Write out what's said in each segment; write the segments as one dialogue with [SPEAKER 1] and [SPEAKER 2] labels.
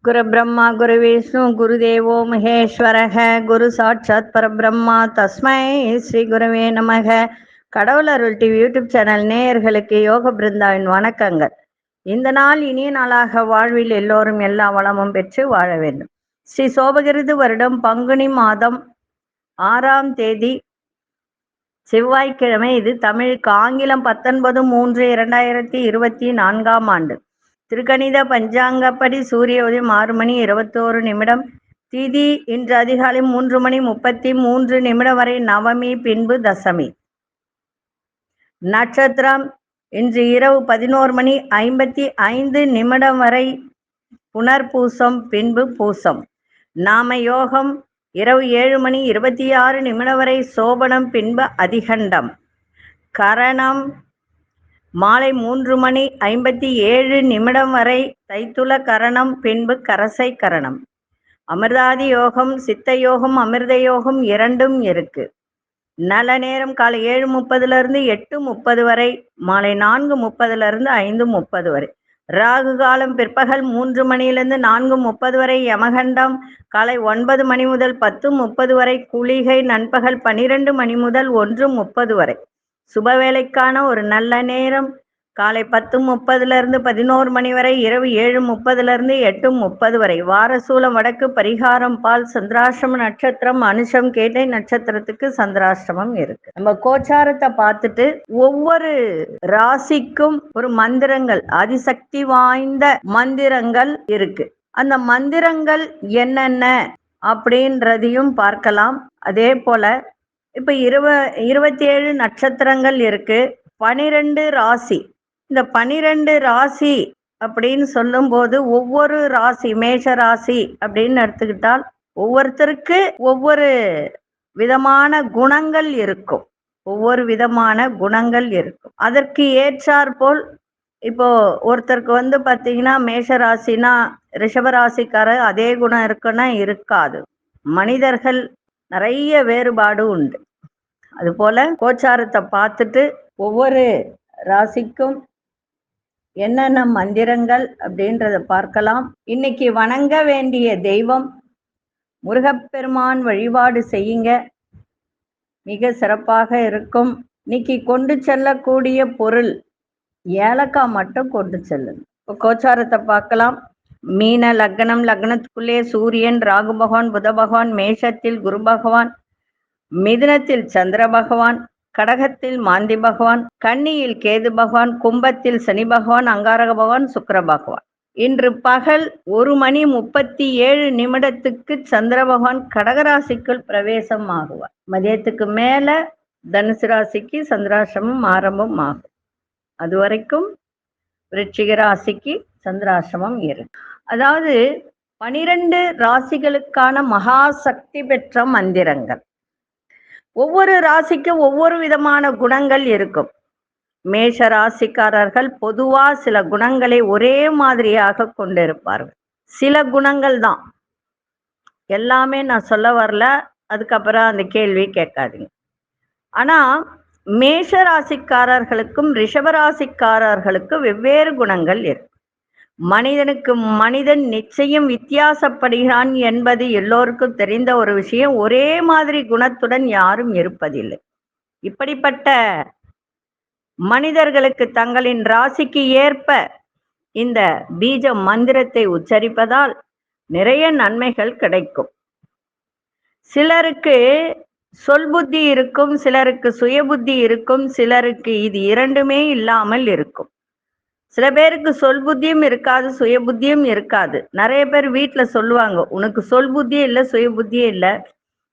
[SPEAKER 1] குரு பிரம்மா குரு விஷ்ணு குருதேவோ மகேஸ்வரக குரு சாட்சாத் பரபிரம்மா தஸ்மை ஸ்ரீ குருவே நமக. கடவுள் அருள் டிவி யூடியூப் சேனல் நேயர்களுக்கு யோக பிருந்தாவின் வணக்கங்கள். இந்த நாள் இனிய நாளாக வாழ்வில் எல்லோரும் எல்லா வளமும் பெற்று வாழ வேண்டும். ஸ்ரீ சோபகிருது வருடம் பங்குனி மாதம் 6ஆம் தேதி செவ்வாய்க்கிழமை. இது தமிழுக்கு ஆங்கிலம் 19/3/2024 ஆண்டு. திருக்கணித பஞ்சாங்கப்படி சூரிய உதயம் 6 மணி 21 திதி இன்று அதிகாலை 3 மணி 33 வரை நவமி, பின்பு தசமி. நட்சத்திரம் இன்று இரவு 11 மணி 55 வரை புனர்பூசம், பின்பு பூசம். நாம யோகம் இரவு 7 மணி 26 வரை சோபனம், பின்பு அதிகண்டம். கரணம் மாலை 3 மணி 57 வரை தைத்துல கரணம், பின்பு கரசை கரணம். அமிர்தாதி யோகம், சித்த யோகம், அமிர்த யோகம் இரண்டும் இருக்கு. நல்ல நேரம் காலை 7:30 8:30 வரை, மாலை 4:30 5:30 வரை. ராகு காலம் பிற்பகல் 3 மணியிலிருந்து 4:30 வரை. யமகண்டம் காலை 9 மணி முதல் 10:30 வரை. குளிகை நண்பகல் 12 மணி முதல் 1:30 வரை. சுபவேளைக்கான ஒரு நல்ல நேரம் காலை 10:30 11 மணி வரை, இரவு 7:30 8:30 வரை. வாரசூலம் வடக்கு, பரிகாரம் பால். சந்திராஷ்டம நட்சத்திரம் அனுஷம், கேட்டை நட்சத்திரத்துக்கு சந்திராஷ்டமம் இருக்கு. நம்ம கோச்சாரத்தை பார்த்துட்டு ஒவ்வொரு ராசிக்கும் ஒரு மந்திரங்கள், அதிசக்தி வாய்ந்த மந்திரங்கள் இருக்கு. அந்த மந்திரங்கள் என்னென்ன அப்படின்றதையும் பார்க்கலாம். அதே போல இப்ப 27 நட்சத்திரங்கள் இருக்கு, 12 ராசி. இந்த 12 ராசி அப்படின்னு சொல்லும் போது ஒவ்வொரு ராசி, மேஷ ராசி அப்படின்னு எடுத்துக்கிட்டால் ஒவ்வொருத்தருக்கு ஒவ்வொரு விதமான குணங்கள் இருக்கும். அதற்கு ஏற்றாற்போல் இப்போ ஒருத்தருக்கு பார்த்தீங்கன்னா மேஷ ராசினா ரிஷபராசிக்காரர் அதே குணம் இருக்குன்னா இருக்காது. மனிதர்கள் நிறைய வேறுபாடு உண்டு. அதுபோல கோச்சாரத்தை பார்த்துட்டு ஒவ்வொரு ராசிக்கும் என்னென்ன மந்திரங்கள் அப்படின்றத பார்க்கலாம். இன்னைக்கு வணங்க வேண்டிய தெய்வம் முருகப்பெருமான் வழிபாடு செய்யுங்க, மிக சிறப்பாக இருக்கும். இன்னைக்கு கொண்டு செல்லக்கூடிய பொருள் ஏலக்காய் மட்டும் கொண்டு செல்லுங்க. இப்போ கோச்சாரத்தை பார்க்கலாம். மீன லக்னம், லக்னத்துக்குள்ளே சூரியன், ராகு பகவான், புத பகவான், மேஷத்தில் குரு பகவான், மிதுனத்தில் சந்திர பகவான், கடகத்தில் மாந்தி பகவான், கன்னியில் கேது பகவான், கும்பத்தில் சனி பகவான், அங்காரக பகவான், சுக்கிர பகவான். இன்று பகல் 1 மணி 37 சந்திர பகவான் கடகராசிக்குள் பிரவேசம் ஆகுவார். மதியத்துக்கு மேல தனுசு ராசிக்கு சந்திராசிரமம் ஆரம்பம் ஆகும். அது வரைக்கும் விருச்சிக ராசிக்கு சந்திராசிரமம் இருக்கு. அதாவது 12 ராசிகளுக்கான மகா சக்தி பெற்ற மந்திரங்கள். ஒவ்வொரு ராசிக்கும் ஒவ்வொரு விதமான குணங்கள் இருக்கும். மேஷ ராசிக்காரர்கள் பொதுவா சில குணங்களை ஒரே மாதிரியாக கொண்டிருப்பார்கள். சில குணங்கள் தான், எல்லாமே நான் சொல்ல வரல, அதுக்கப்புறம் அந்த கேள்வி கேட்காதீங்க. ஆனா மேஷ ராசிக்காரர்களுக்கும் ரிஷபராசிக்காரர்களுக்கும் வெவ்வேறு குணங்கள் இருக்கு. மனிதனுக்கு மனிதன் நிச்சயம் வித்தியாசப்படுகிறான் என்பது எல்லோருக்கும் தெரிந்த ஒரு விஷயம். ஒரே மாதிரி குணத்துடன் யாரும் இருப்பதில்லை. இப்படிப்பட்ட மனிதர்களுக்கு தங்களின் ராசிக்கு ஏற்ப இந்த பீஜ மந்திரத்தை உச்சரிப்பதால் நிறைய நன்மைகள் கிடைக்கும். சிலருக்கு சொல் புத்தி இருக்கும், சிலருக்கு சுய புத்தி இருக்கும், சிலருக்கு இது இரண்டுமே இல்லாமல் இருக்கும். சில பேருக்கு சொல் புத்தியும் இருக்காது, சுய புத்தியும் இருக்காது. நிறைய பேர் வீட்டுல சொல்லுவாங்க, உனக்கு சொல் புத்தியே இல்லை, சுய புத்தியே இல்லை,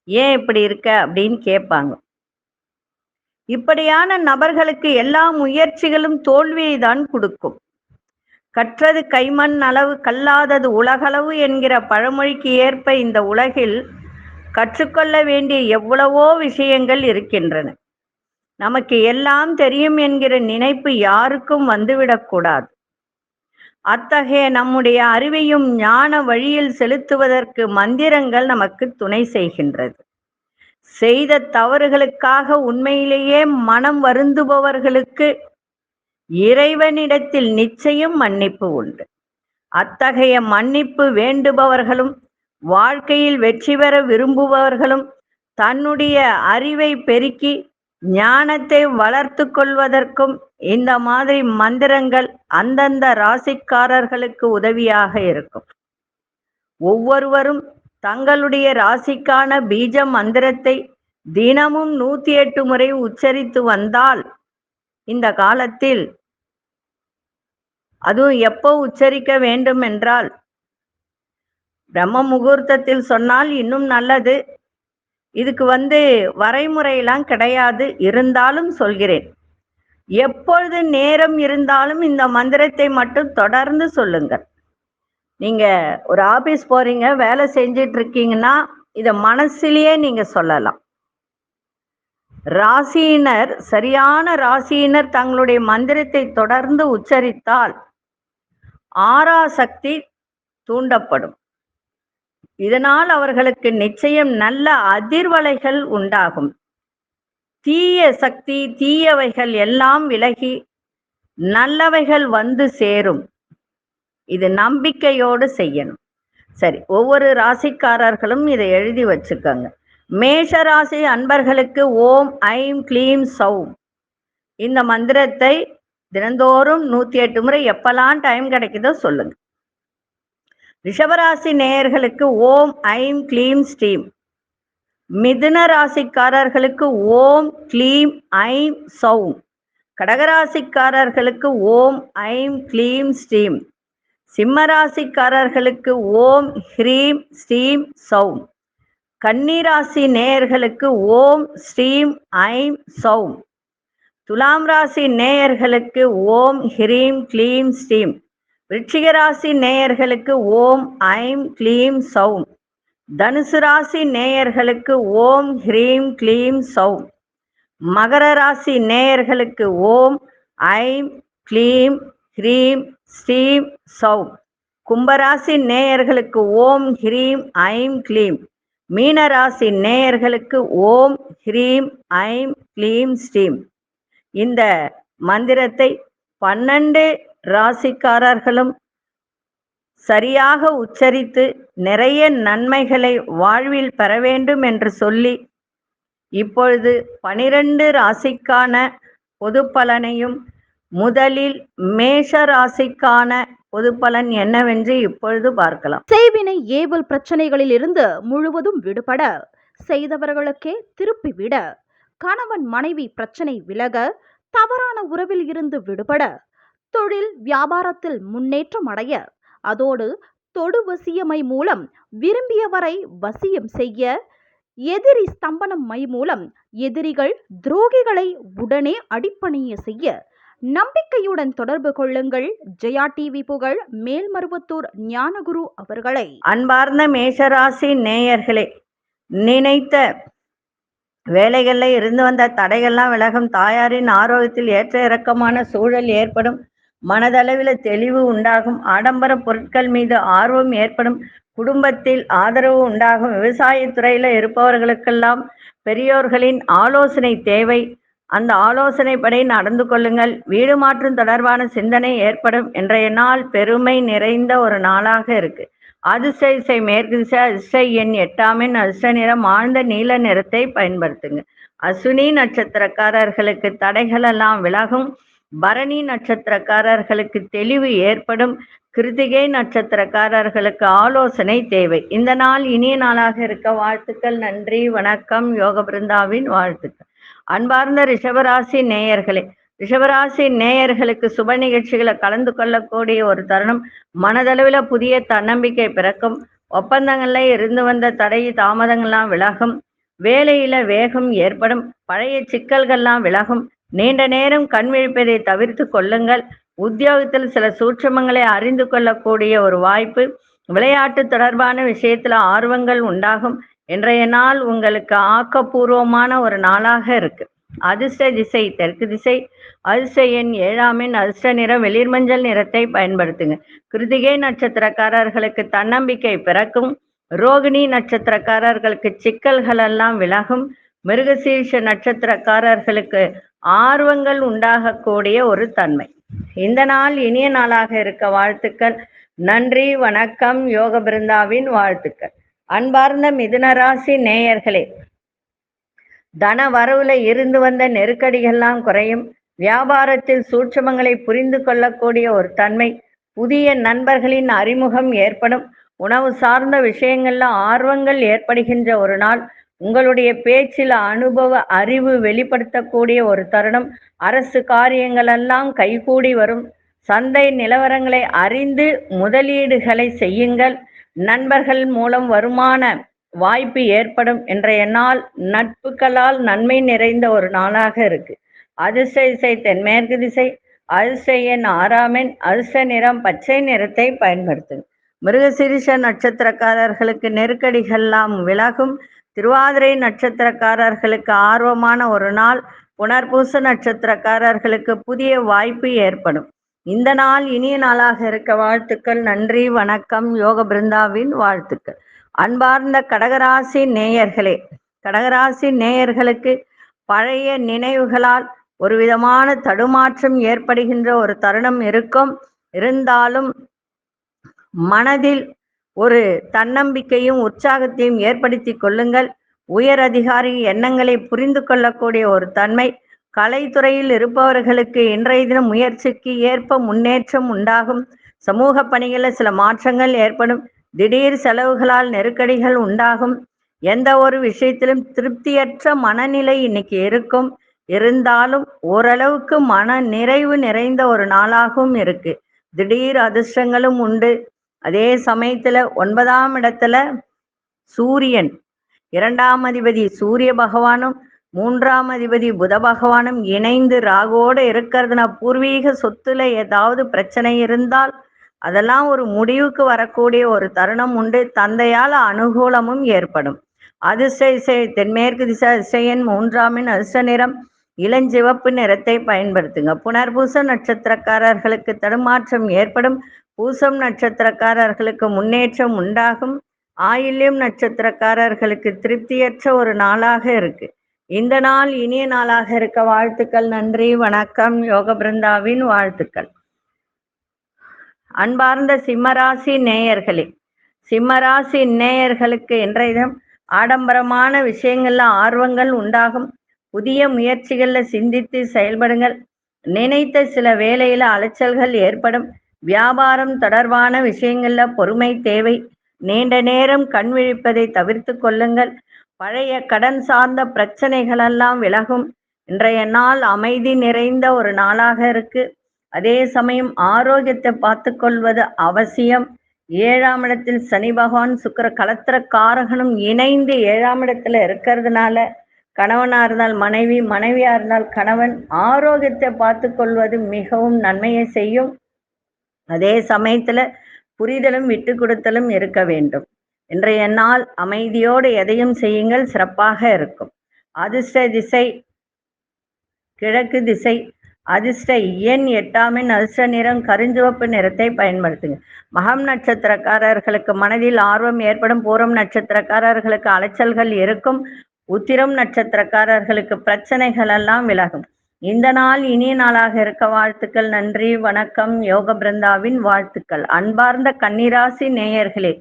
[SPEAKER 1] ஏன் இப்படி இருக்க அப்படின்னு கேட்பாங்க. இப்படியான நபர்களுக்கு எல்லா முயற்சிகளும் தோல்வியை தான் கொடுக்கும். கற்றது கைமண் அளவு, கல்லாதது உலகளவு என்கிற பழமொழிக்கு ஏற்ப இந்த உலகில் கற்றுக்கொள்ள வேண்டிய எவ்வளவோ விஷயங்கள் இருக்கின்றன. நமக்கு எல்லாம் தெரியும் என்கிற நினைப்பு யாருக்கும் வந்துவிடக்கூடாது. அத்தகைய நம்முடைய அறிவையும் ஞான வழியில் செலுத்துவதற்கு மந்திரங்கள் நமக்கு துணை செய்கின்றது. செய்த தவறுகளுக்காக உண்மையிலேயே மனம் வருந்துபவர்களுக்கு இறைவனிடத்தில் நிச்சயம் மன்னிப்பு உண்டு. அத்தகைய மன்னிப்பு வேண்டுபவர்களும் வாழ்க்கையில் வெற்றி பெற விரும்புபவர்களும் தன்னுடைய அறிவை பெருக்கி ஞானத்தை வளர்த்து கொள்வதற்கும் இந்த மாதிரி மந்திரங்கள் அந்தந்த ராசிக்காரர்களுக்கு உதவியாக இருக்கும். ஒவ்வொருவரும் தங்களுடைய ராசிக்கான பீஜ மந்திரத்தை தினமும் 108 முறை உச்சரித்து வந்தால் இந்த காலத்தில், அதுவும் எப்போ உச்சரிக்க வேண்டும் என்றால் பிரம்ம முகூர்த்தத்தில் சொன்னால் இன்னும் நல்லது. இதுக்கு வரைமுறையெல்லாம் கிடையாது, இருந்தாலும் சொல்கிறேன். எப்பொழுது நேரம் இருந்தாலும் இந்த மந்திரத்தை மட்டும் தொடர்ந்து சொல்லுங்கள். நீங்க ஒரு ஆபீஸ் போறீங்க, வேலை செஞ்சிட்டு இருக்கீங்கன்னா இத மனசிலேயே நீங்க சொல்லலாம். ராசியினர், சரியான ராசியினர் தங்களுடைய மந்திரத்தை தொடர்ந்து உச்சரித்தால் ஆறா சக்தி தூண்டப்படும். இதனால் அவர்களுக்கு நிச்சயம் நல்ல அதிர்வலைகள் உண்டாகும். தீய சக்தி, தீயவைகள் எல்லாம் விலகி நல்லவைகள் வந்து சேரும். இது நம்பிக்கையோடு செய்யணும். சரி, ஒவ்வொரு ராசிக்காரர்களும் இதை எழுதி வச்சுக்கோங்க. மேஷ ராசி அன்பர்களுக்கு ஓம் ஐம் க்ளீம் சௌம் இந்த மந்திரத்தை தினந்தோறும் 108 முறை எப்பெல்லாம் டைம் கிடைக்குதோ சொல்லுங்க. ரிஷபராசி நேயர்களுக்கு ஓம் ஐம் க்ளீம் ஸ்ரீம். மிதுன ராசிக்காரர்களுக்கு ஓம் க்ளீம் ஐம் சௌம். கடகராசிக்காரர்களுக்கு ஓம் ஐம் க்ளீம் ஸ்ரீம். சிம்மராசிக்காரர்களுக்கு ஓம் ஹ்ரீம் ஸ்ரீம் சௌம். கன்னிராசி நேயர்களுக்கு ஓம் ஸ்ரீம் ஐம் சௌம். துலாம் ராசி நேயர்களுக்கு ஓம் ஹ்ரீம் க்ளீம் ஸ்ரீம். விருச்சிக ராசி நேயர்களுக்கு ஓம் ஐம் க்ளீம் சௌம். தனுசு ராசி நேயர்களுக்கு ஓம் ஹ்ரீம் க்ளீம் சௌம். மகர ராசி நேயர்களுக்கு ஓம் ஐம் க்ளீம் ஹ்ரீம் ஸ்ரீம் சௌம். கும்பராசி நேயர்களுக்கு ஓம் ஹ்ரீம் ஐம் க்ளீம். மீனராசி நேயர்களுக்கு ஓம் ஹ்ரீம் ஐம் க்ளீம் ஸ்ரீம். இந்த மந்திரத்தை 12 ராசிக்காரர்களும் சரியாக உச்சரித்து நிறைய நன்மைகளை வாழ்வில் பெற வேண்டும் என்று சொல்லி, இப்பொழுது 12 ராசிக்கான பொது பலனையும், முதலில் மேஷ ராசிக்கான பொது பலன் என்னவென்று இப்பொழுது பார்க்கலாம்.
[SPEAKER 2] செய்வினை ஏவல் பிரச்சனைகளில் இருந்து முழுவதும் விடுபட, செய்தவர்களுக்கே திருப்பிவிட, கணவன் மனைவி பிரச்சனை விலக, தவறான உறவில் இருந்து விடுபட, தொழில் வியாபாரத்தில் முன்னேற்றம் அடைய, அதோடு தொடு வசியமை மூலம் விரும்பியவரை வசியம் செய்ய, எதிரி ஸ்தம்பனம் மை மூலம் எதிரிகள் துரோகிகளை உடனே அடிப்பணிய செய்ய, நம்பிக்கையுடன் தொடர்பு கொள்ளுங்கள். ஜெயா டிவி புகழ் மேல்மருவத்தூர் ஞானகுரு அவர்களை.
[SPEAKER 1] அன்பார்ந்த மேஷராசி நேயர்களே, நினைத்த வேலைகளில் இருந்து வந்த தடைகள்லாம் விலகும். தாயாரின் ஆரோக்கியத்தில் ஏற்ற இறக்கமான சூழல் ஏற்படும். மனதளவில் தெளிவு உண்டாகும். ஆடம்பர பொருட்கள் மீது ஆர்வம் ஏற்படும். குடும்பத்தில் ஆதரவு உண்டாகும். விவசாயத்துறையில் இருப்பவர்களுக்கெல்லாம் பெரியோர்களின் ஆலோசனை தேவை. அந்த ஆலோசனைப்படி நடந்து கொள்ளுங்கள். வீடு மாற்றம் தொடர்பான சிந்தனை ஏற்படும். இன்றைய நாள் பெருமை நிறைந்த ஒரு நாளாக இருக்கு. அதிர்ஷ்ட திசை மேற்கு திசை. அதிர்ஷ்ட எண் 8 அதிர்ஷ்ட நிறம் ஆழ்ந்த நீல நிறத்தை பயன்படுத்துங்க. அஸ்வினி நட்சத்திரக்காரர்களுக்கு தடைகள் எல்லாம் விலகும். பரணி நட்சத்திரக்காரர்களுக்கு தெளிவு ஏற்படும். கிருத்திகை நட்சத்திரக்காரர்களுக்கு ஆலோசனை தேவை. இந்த நாள் இனிய நாளாக இருக்க வாழ்த்துக்கள். நன்றி, வணக்கம். யோக பிருந்தாவின் வாழ்த்துக்கள். அன்பார்ந்த ரிஷபராசி நேயர்களே, ரிஷபராசி நேயர்களுக்கு சுப நிகழ்ச்சிகளை கலந்து கொள்ளக்கூடிய ஒரு தருணம். மனதளவில் புதிய தன்னம்பிக்கை பிறக்கும். ஒப்பந்தங்கள்ல இருந்து வந்த தடை தாமதங்கள்லாம் விலகும். வேலையில வேகம் ஏற்படும். பழைய சிக்கல்கள்லாம் விலகும். நீண்ட நேரம் கண் விழிப்பதை தவிர்த்து கொள்ளுங்கள். உத்தியோகத்தில் சில சூட்சமங்களை அறிந்து கொள்ளக்கூடிய ஒரு வாய்ப்பு. விளையாட்டு தொடர்பான விஷயத்துல ஆர்வங்கள் உண்டாகும். இன்றைய நாள் உங்களுக்கு ஆக்கப்பூர்வமான ஒரு நாளாக இருக்கு. அதிர்ஷ்ட திசை தெற்கு திசை. அதிர்ஷ்ட எண் 7 அதிர்ஷ்ட நிறம் வெளிர் மஞ்சள் நிறத்தை பயன்படுத்துங்க. கிருத்திகை நட்சத்திரக்காரர்களுக்கு தன்னம்பிக்கை பிறக்கும். ரோகிணி நட்சத்திரக்காரர்களுக்கு சிக்கல்கள் எல்லாம் விலகும். மிருகசீர்ஷ நட்சத்திரக்காரர்களுக்கு ஆர்வங்கள் உண்டாகக்கூடிய ஒரு தன்மை. இந்த நாள் இனிய நாளாக இருக்க வாழ்த்துக்கள். நன்றி, வணக்கம். யோக பிருந்தாவின் வாழ்த்துக்கள். அன்பார்ந்த மிதுன ராசி நேயர்களே, தன வரவுல இருந்து வந்த நெருக்கடிகள்லாம் குறையும். வியாபாரத்தில் சூட்சுமங்களை புரிந்து கொள்ளக்கூடிய ஒரு தன்மை, புதிய நண்பர்களின் அறிமுகம் ஏற்படும். உணவு சார்ந்த விஷயங்கள்ல ஆர்வங்கள் ஏற்படுகின்ற ஒரு நாள். உங்களுடைய பேச்சில் அனுபவ அறிவு வெளிப்படுத்தக்கூடிய ஒரு தருணம். அரசு காரியங்கள் எல்லாம் கைகூடி வரும். சந்தை நிலவரங்களை அறிந்து முதலீடுகளை செய்யுங்கள். நண்பர்கள் மூலம் வருமான வாய்ப்பு ஏற்படும். இன்றைய நாள் நட்புகளால் நன்மை நிறைந்த ஒரு நாளாக இருக்கு. அதிர்ஷ்ட திசை தென்மேற்கு திசை. அதிர்ஷ்ட எண் 6ஆம் எண். அதிர்ஷ்ட நிறம் பச்சை நிறத்தை பயன்படுத்துங்க. மிருகசீரிஷ நட்சத்திரக்காரர்களுக்கு நெருக்கடிகள்லாம் விலகும். திருவாதிரை நட்சத்திரக்காரர்களுக்கு ஆர்வமான ஒரு நாள். புனர்பூச நட்சத்திரக்காரர்களுக்கு புதிய வாய்ப்பு ஏற்படும். இந்த நாள் இனிய நாளாக இருக்க வாழ்த்துக்கள். நன்றி, வணக்கம். யோக பிருந்தாவின் வாழ்த்துக்கள். அன்பார்ந்த கடகராசி நேயர்களே, கடகராசி நேயர்களுக்கு பழைய நினைவுகளால் ஒரு விதமான தடுமாற்றம் ஏற்படுகின்ற ஒரு தருணம் இருக்கும். இருந்தாலும் மனதில் ஒரு தன்னம்பிக்கையும் உற்சாகத்தையும் ஏற்படுத்தி கொள்ளுங்கள். உயர் அதிகாரி எண்ணங்களை புரிந்து கொள்ளக்கூடிய ஒரு தன்மை. கலைத்துறையில் இருப்பவர்களுக்கு இன்றைய தினம் முயற்சிக்கு ஏற்ப முன்னேற்றம் உண்டாகும். சமூக பணிகளில் சில மாற்றங்கள் ஏற்படும். திடீர் செலவுகளால் நெருக்கடிகள் உண்டாகும். எந்த ஒரு விஷயத்திலும் திருப்தியற்ற மனநிலை இன்னைக்கு இருக்கும். இருந்தாலும் ஓரளவுக்கு மன நிறைவு நிறைந்த ஒரு நாளாகவும் இருக்கு. திடீர் அதிர்ஷ்டங்களும் உண்டு. அதே சமயத்துல 9ஆம் இடத்துல சூரியன், 2ஆம் அதிபதி சூரிய பகவானும் 3ஆம் அதிபதி புத பகவானும் இணைந்து ராகுவோடு இருக்கிறதுனா பூர்வீக சொத்துல ஏதாவது பிரச்சனை இருந்தால் அதெல்லாம் ஒரு முடிவுக்கு வரக்கூடிய ஒரு தருணம் உண்டு. தந்தையால் அனுகூலமும் ஏற்படும். அதிர்ஷ்ட திசை தென்மேற்கு திசை. அதிர்ஷ்ட எண் 3ஆம் எண். அதிர்ஷ்ட நிறம் இளஞ்சிவப்பு நிறத்தை பயன்படுத்துங்க. புனர்பூச நட்சத்திரக்காரர்களுக்கு தடுமாற்றம் ஏற்படும். பூசம் நட்சத்திரக்காரர்களுக்கு முன்னேற்றம் உண்டாகும். ஆயில்யம் நட்சத்திரக்காரர்களுக்கு திருப்தியற்ற ஒரு நாளாக இருக்கு. இந்த நாள் இனிய நாளாக இருக்க வாழ்த்துக்கள். நன்றி, வணக்கம். யோக பிருந்தாவின் வாழ்த்துக்கள். அன்பார்ந்த சிம்மராசி நேயர்களே, சிம்மராசி நேயர்களுக்கு இன்றைய தினம் ஆடம்பரமான விஷயங்கள்ல ஆர்வங்கள் உண்டாகும். புதிய முயற்சிகள்ல சிந்தித்து செயல்படுங்கள். நினைத்த சில வேலையில அலைச்சல்கள் ஏற்படும். வியாபாரம் தொடர்பான விஷயங்கள்ல பொறுமை தேவை. நீண்ட நேரம் கண் விழிப்பதை தவிர்த்து கொள்ளுங்கள். பழைய கடன் சார்ந்த பிரச்சனைகள் எல்லாம் விலகும். இன்றைய நாள் அமைதி நிறைந்த ஒரு நாளாக இருக்கு. அதே சமயம் ஆரோக்கியத்தை பார்த்து கொள்வது அவசியம். 7ஆம் இடத்தில் சனி பகவான் சுக்கிர களத்திர காரகனும் இணைந்து 7ஆம் இடத்துல இருக்கிறதுனால கணவனா இருந்தால் மனைவி, மனைவியா இருந்தால் கணவன் ஆரோக்கியத்தை பார்த்து கொள்வது மிகவும் நன்மையை செய்யும். அதே சமயத்துல புரிதலும் விட்டு கொடுத்தலும் இருக்க வேண்டும். இன்றைய நாள் அமைதியோடு எதையும் செய்யுங்கள், சிறப்பாக இருக்கும். அதிர்ஷ்ட திசை கிழக்கு திசை. அதிர்ஷ்ட எண் 8ஆம் எண். அதிர்ஷ்ட நிறம் கருஞ்சிவப்பு நிறத்தை பயன்படுத்துங்க. மகம் நட்சத்திரக்காரர்களுக்கு மனதில் ஆர்வம் ஏற்படும். பூரம் நட்சத்திரக்காரர்களுக்கு அலைச்சல்கள் இருக்கும். உத்திரம் நட்சத்திரக்காரர்களுக்கு பிரச்சனைகள் எல்லாம் விலகும். இந்த நாள் இனிய நாளாக இருக்க வாழ்த்துக்கள். நன்றி, வணக்கம். யோக பிருந்தாவின் வாழ்த்துக்கள். அன்பார்ந்த கன்னிராசி நேயர்களே,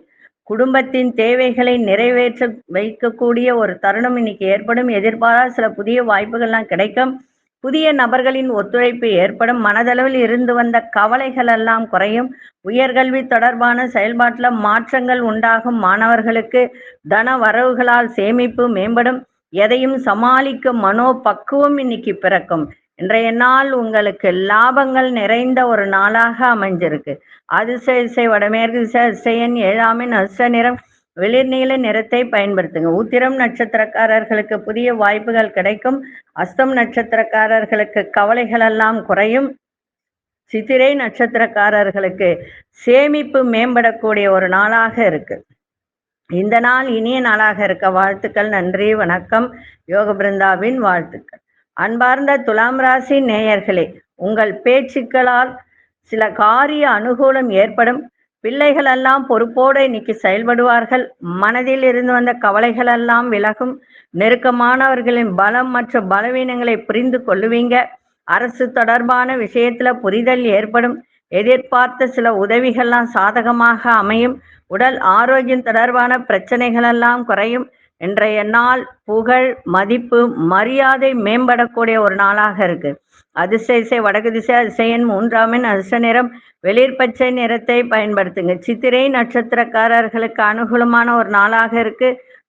[SPEAKER 1] குடும்பத்தின் தேவைகளை நிறைவேற்ற வைக்கக்கூடிய ஒரு தருணம் இன்னைக்கு ஏற்படும். எதிர்பாராத சில புதிய வாய்ப்புகள்லாம் கிடைக்கும். புதிய நபர்களின் ஒத்துழைப்பு ஏற்படும். மனதளவில் இருந்து வந்த கவலைகள் எல்லாம் குறையும். உயர்கல்வி தொடர்பான செயல்பாட்டில் மாற்றங்கள் உண்டாகும். மாணவர்களுக்கு தன வரவுகளால் சேமிப்பு மேம்படும். எதையும் சமாளிக்கும் மனோ பக்குவம் இன்னைக்கு பிறக்கும். இன்றைய நாள் உங்களுக்கு லாபங்கள் நிறைந்த ஒரு நாளாக அமைஞ்சிருக்கு. அதிர்ஷ்ட திசை வடமேற்கு திசை. அதிர்ஷ்ட எண் 7ஆம் எண். அதிர்ஷ்ட நிறம் வெளிர்நீல நிறத்தை பயன்படுத்துங்க. உத்திரம் நட்சத்திரக்காரர்களுக்கு புதிய வாய்ப்புகள் கிடைக்கும். அஸ்தம் நட்சத்திரக்காரர்களுக்கு கவலைகள் எல்லாம் குறையும். சித்திரை நட்சத்திரக்காரர்களுக்கு சேமிப்பு மேம்படக்கூடிய ஒரு நாளாக இருக்கு. இந்த நாள் இனிய நாளாக இருக்க வாழ்த்துக்கள். நன்றி, வணக்கம். யோக பிருந்தாவின் வாழ்த்துக்கள். அன்பார்ந்த துலாம் ராசி நேயர்களே, உங்கள் பேச்சுக்களால் சில காரிய அனுகூலம் ஏற்படும். பிள்ளைகள் எல்லாம் பொறுப்போடு இன்னைக்கு செயல்படுவார்கள். மனதில் இருந்து வந்த கவலைகள் எல்லாம் விலகும். நெருக்கமானவர்களின் பலம் மற்றும் பலவீனங்களை புரிந்து கொள்ளுவீங்க. அரசு தொடர்பான விஷயத்துல புரிதல் ஏற்படும். எதிர்பார்த்த சில உதவிகள்லாம் சாதகமாக அமையும். உடல் ஆரோக்கியம் தொடர்பான பிரச்சனைகளெல்லாம் குறையும். இன்றைய நாள் புகழ், மதிப்பு, மரியாதை மேம்படக்கூடிய ஒரு நாளாக இருக்கு. அதிர்ஷ்ட திசை வடக்கு திசை, அதிர்ஷ்ட எண் 3 அதிர்ஷ்ட நிறம் வெளிர் பச்சை நிறத்தை பயன்படுத்துங்க. சித்திரை நட்சத்திரக்காரர்களுக்கு அனுகூலமான ஒரு நாளாக இருக்கு.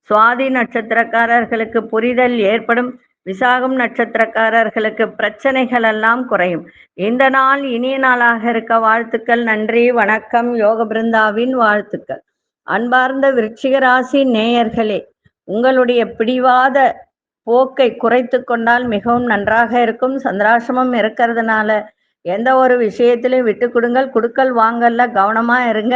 [SPEAKER 1] சுவாதி நட்சத்திரக்காரர்களுக்கு புரிதல் ஏற்படும். விசாகம் நட்சத்திரக்காரர்களுக்கு பிரச்சனைகள் எல்லாம் குறையும். இந்த நாள் இனிய நாளாக இருக்க வாழ்த்துக்கள். நன்றி, வணக்கம். யோக பிருந்தாவின் வாழ்த்துக்கள். அன்பார்ந்த விருச்சிக ராசி நேயர்களே, உங்களுடைய பிடிவாத போக்கை குறைத்து கொண்டால் மிகவும் நன்றாக இருக்கும். சந்திராசிரமம் இருக்கிறதுனால எந்த ஒரு விஷயத்திலும் விட்டு கொடுங்கள். கொடுக்கல் வாங்கல்ல கவனமா இருங்க.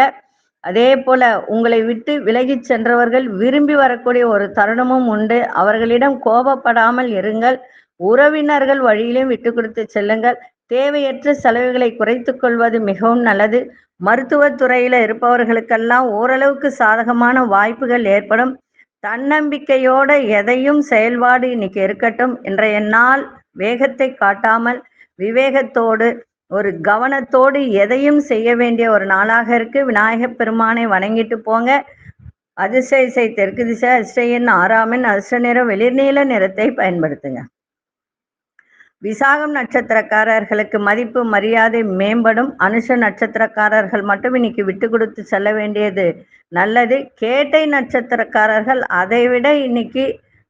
[SPEAKER 1] அதே போல உங்களை விட்டு விலகி சென்றவர்கள் விரும்பி வரக்கூடிய ஒரு தருணமும் உண்டு. அவர்களிடம் கோபப்படாமல் இருங்கள். உறவினர்கள் வழியிலும் விட்டு கொடுத்து செல்லுங்கள். தேவையற்ற செலவுகளை குறைத்து கொள்வது மிகவும் நல்லது. மருத்துவத்துறையில இருப்பவர்களுக்கெல்லாம் ஓரளவுக்கு சாதகமான வாய்ப்புகள் ஏற்படும். தன்னம்பிக்கையோட எதையும் செயல்பாடு இன்னைக்கு இருக்கட்டும். இன்றைய நாள் வேகத்தை காட்டாமல் விவேகத்தோடு ஒரு கவனத்தோடு எதையும் செய்ய வேண்டிய ஒரு நாளாக இருக்கு. விநாயகப் பெருமானை வணங்கிட்டு போங்க. அதிர்ஷ்ட திசை தெற்கு திசை, அதிர்ஷ்ட எண் 6 அதிர்ஷ்ட நிறம் வெளிர் நீல நிறத்தை பயன்படுத்துங்க. விசாகம் நட்சத்திரக்காரர்களுக்கு மதிப்பு மரியாதை மேம்படும். அனுஷ நட்சத்திரக்காரர்கள் மட்டும் இன்னைக்கு விட்டு கொடுத்து செல்ல வேண்டியது நல்லது. கேட்டை நட்சத்திரக்காரர்கள் அதைவிட இன்னைக்கு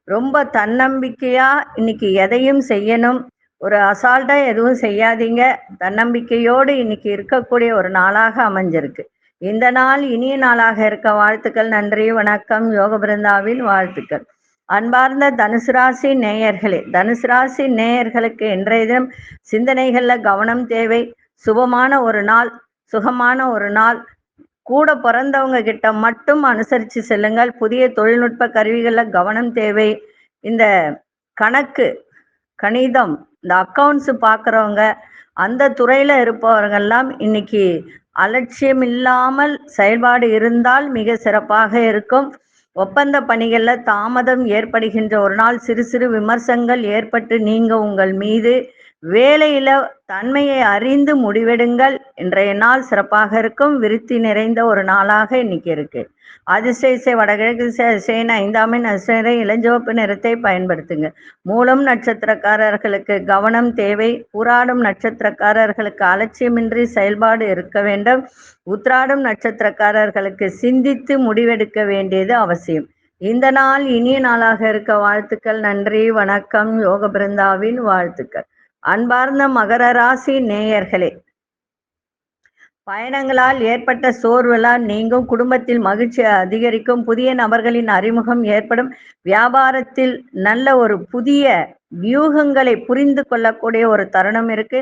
[SPEAKER 1] ரொம்ப தன்னம்பிக்கையா இன்னைக்கு எதையும் செய்யணும். ஒரு அசால்ட்டா எதுவும் செய்யாதீங்க. தன்னம்பிக்கையோடு இன்னைக்கு இருக்கக்கூடிய ஒரு நாளாக அமைஞ்சிருக்கு. இந்த நாள் இனிய நாளாக இருக்க வாழ்த்துக்கள். நன்றி, வணக்கம். யோக பிருந்தாவின் வாழ்த்துக்கள். அன்பார்ந்த தனுசு ராசி நேயர்களே, தனுசு ராசி நேயர்களுக்கு இன்றைய தினம் சிந்தனைகள்ல கவனம் தேவை. சுபமான ஒரு நாள், சுகமான ஒரு நாள். கூட பிறந்தவங்க கிட்ட மட்டும் அனுசரித்து செல்லுங்கள். புதிய தொழில்நுட்ப கருவிகளில் கவனம் தேவை. இந்த கணக்கு, கணிதம், இந்த அக்கௌண்ட்ஸ் பார்க்குறவங்க, அந்த துறையில் இருப்பவர்கள்லாம் இன்னைக்கு அலட்சியம் இல்லாமல் செயல்பாடு இருந்தால் மிக சிறப்பாக இருக்கும். ஒப்பந்த பணிகளில் தாமதம் ஏற்படுகின்ற ஒரு நாள். சிறு சிறு விமர்சனங்கள் ஏற்பட்டு நீங்க உங்கள் மீது வேலையில தன்மையை அறிந்து முடிவெடுங்கள். இன்றைய நாள் சிறப்பாக இருக்கும். விருத்தி நிறைந்த ஒரு நாளாக இன்னைக்கு இருக்கு. அதிர்ஷ்ட திசை வடகிழக்கு திசை, அதிர்ஷ்ட எண் 5 அதிர்ஷ்ட நிறம் இளஞ்சிவப்பு நிறத்தை பயன்படுத்துங்க. மூலம் நட்சத்திரக்காரர்களுக்கு கவனம் தேவை. பூராடும் நட்சத்திரக்காரர்களுக்கு அலட்சியமின்றி செயல்பாடு இருக்க வேண்டும். உத்திராடும் நட்சத்திரக்காரர்களுக்கு சிந்தித்து முடிவெடுக்க வேண்டியது அவசியம். இந்த நாள் இனிய நாளாக இருக்க வாழ்த்துக்கள். நன்றி, வணக்கம். யோக பிருந்தாவின் வாழ்த்துக்கள். அன்பார்ந்த மகர ராசி நேயர்களே, பயணங்களால் ஏற்பட்ட சோர்வெல்லாம் நீங்கும். குடும்பத்தில் மகிழ்ச்சி அதிகரிக்கும். புதிய நபர்களின் அறிமுகம் ஏற்படும். வியாபாரத்தில் நல்ல ஒரு புதிய வியூகங்களை புரிந்து கொள்ளக்கூடிய ஒரு தருணம் இருக்கு.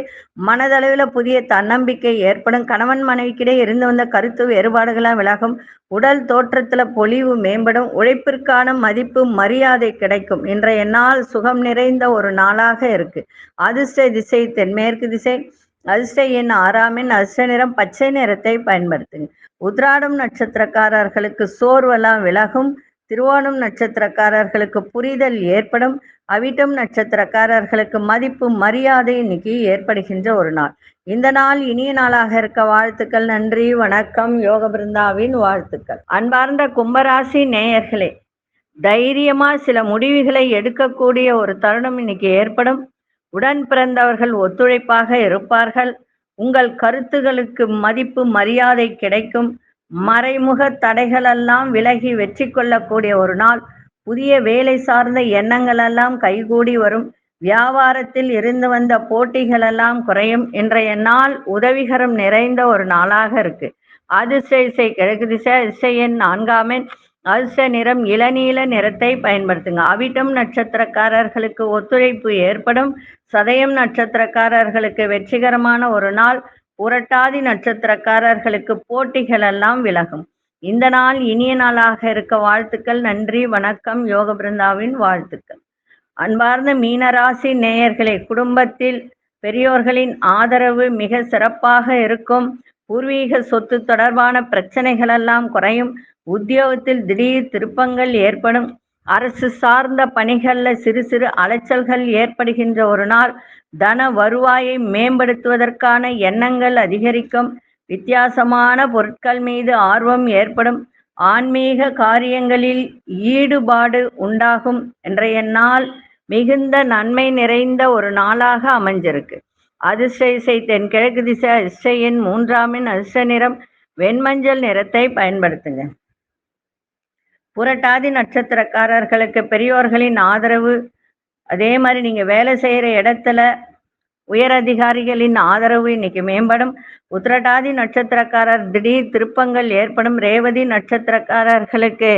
[SPEAKER 1] மனதளவில் புதிய தன்னம்பிக்கை ஏற்படும். கணவன் மனைவிக்கிடையே இருந்து வந்த கருத்து வேறுபாடுகளாக விலகும். உடல் தோற்றத்துல பொலிவு மேம்படும். உழைப்பிற்கான மதிப்பு மரியாதை கிடைக்கும். இன்றைய நாள் சுகம் நிறைந்த ஒரு நாளாக இருக்கு. அதிர்ஷ்ட திசை தென்மேற்கு திசை, அதிர்ஷ்ட எண் 6 அதிர்ஷ்ட நிறம் பச்சை நிறத்தை பயன்படுத்துங்க. உத்திராடம் நட்சத்திரக்காரர்களுக்கு சோர்வெல்லாம் விலகும். திருவோணம் நட்சத்திரக்காரர்களுக்கு புரிதல் ஏற்படும். அவிட்டம் நட்சத்திரக்காரர்களுக்கு மதிப்பு மரியாதை இன்னைக்கு ஏற்படுகின்ற ஒரு நாள். இந்த நாள் இனிய நாளாக இருக்க வாழ்த்துக்கள். நன்றி, வணக்கம். யோக பிருந்தாவின் வாழ்த்துக்கள். அன்பார்ந்த கும்பராசி நேயர்களே, தைரியமா சில முடிவுகளை எடுக்கக்கூடிய ஒரு தருணம் இன்னைக்கு ஏற்படும். உடன் பிறந்தவர்கள் ஒத்துழைப்பாக இருப்பார்கள். உங்கள் கருத்துகளுக்கு மதிப்பு மரியாதை கிடைக்கும். மறைமுக தடைகளெல்லாம் விலகி வெற்றி கொள்ளக்கூடிய ஒரு நாள். புதிய வேலை சார்ந்த எண்ணங்கள் எல்லாம் கைகூடி வரும். வியாபாரத்தில் இருந்து வந்த போட்டிகள் எல்லாம் குறையும். இன்றைய நாள் உதவிகரம் நிறைந்த ஒரு நாளாக இருக்கு. அதிர்ஷ்ட திசை கிழக்கு திசை, அதிர்ஷ்ட எண் 4 அதிர்ஷ்ட நிறம் இளநீல நிறத்தை பயன்படுத்துங்க. அவிட்டம் நட்சத்திரக்காரர்களுக்கு ஒத்துழைப்பு ஏற்படும். சதயம் நட்சத்திரக்காரர்களுக்கு வெற்றிகரமான ஒரு நாள். புரட்டாதி நட்சத்திரக்காரர்களுக்கு போட்டிகள் எல்லாம் விலகும். இந்த நாள் இனிய நாளாக இருக்க வாழ்த்துக்கள். நன்றி, வணக்கம். யோக பிருந்தாவின் வாழ்த்துக்கள். அன்பார்ந்த மீனராசி நேயர்களே, குடும்பத்தில் பெரியோர்களின் ஆதரவு மிக சிறப்பாக இருக்கும். பூர்வீக சொத்து தொடர்பான பிரச்சனைகள் எல்லாம் குறையும். உத்தியோகத்தில் திடீர் திருப்பங்கள் ஏற்படும். அரசு சார்ந்த பணிகள்ல சிறு சிறு அலைச்சல்கள் ஏற்படுகின்ற ஒரு நாள். தன வருவாயை மேம்படுத்துவதற்கான எண்ணங்கள் அதிகரிக்கும். வித்தியாசமான பொருட்கள் மீது ஆர்வம் ஏற்படும். ஆன்மீக காரியங்களில் ஈடுபாடு உண்டாகும். இன்றைய நாள் மிகுந்த நன்மை நிறைந்த ஒரு நாளாக அமைஞ்சிருக்கு. அதிர்ஷ்ட இசை தென்கிழக்கு திசை. அதிர்ஷ்ட எண் 3 அதிர்ஷ்ட நிறம் வெண்மஞ்சள் நிறத்தை பயன்படுத்துங்க. புரட்டாதி நட்சத்திரக்காரர்களுக்கு பெரியோர்களின் ஆதரவு, அதே மாதிரி நீங்க வேலை செய்யற இடத்துல உயர் அதிகாரிகளின் ஆதரவு இன்னைக்கு மேம்படும். உத்திரட்டாதி நட்சத்திரக்காரர் திடீர் திருப்பங்கள் ஏற்படும். ரேவதி நட்சத்திரக்காரர்களுக்கு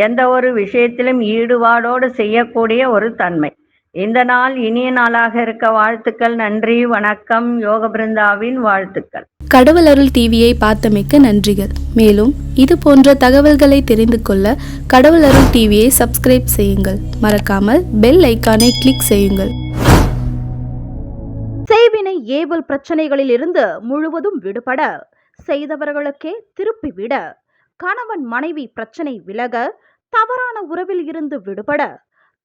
[SPEAKER 1] எந்த ஒரு விஷயத்திலும் ஈடுபாடோடு செய்யக்கூடிய ஒரு தன்மை. இந்த நாள் இனிய நாளாக இருக்க வாழ்த்துக்கள். நன்றி, வணக்கம். யோக பிருந்தாவின் வாழ்த்துக்கள்.
[SPEAKER 3] கடவுள் அருள் டிவியை பார்த்தமைக்க நன்றிகள். மேலும் இது போன்ற தகவல்களை தெரிந்து கொள்ள கடவுள் அருள் டிவியை சப்ஸ்கிரைப் செய்யுங்கள். மறக்காமல் பெல் ஐக்கானை கிளிக் செய்யுங்கள்.
[SPEAKER 2] செய்வினை ஏவல் பிரச்சனைகளில் இருந்து முழுவதும் விடுபட, செய்தவர்களுக்கே திருப்பிவிட, கணவன் மனைவி பிரச்சனை விலக, தவறான உறவில் இருந்து விடுபட,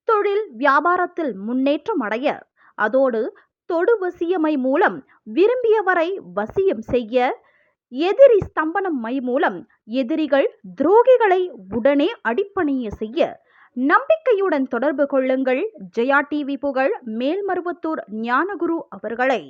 [SPEAKER 2] தொழில் வியாபாரத்தில் முன்னேற்றம் அடைய, அதோடு தொடு வசியமை மூலம் விரும்பியவரை வசியம் செய்ய, எதிரி ஸ்தம்பனம் மை மூலம் எதிரிகள் துரோகிகளை உடனே அடிப்பணிய செய்ய நம்பிக்கையுடன் தொடர்பு கொள்ளுங்கள். ஜெயா டிவி புகழ் மேல்மருவத்தூர் ஞானகுரு அவர்களை.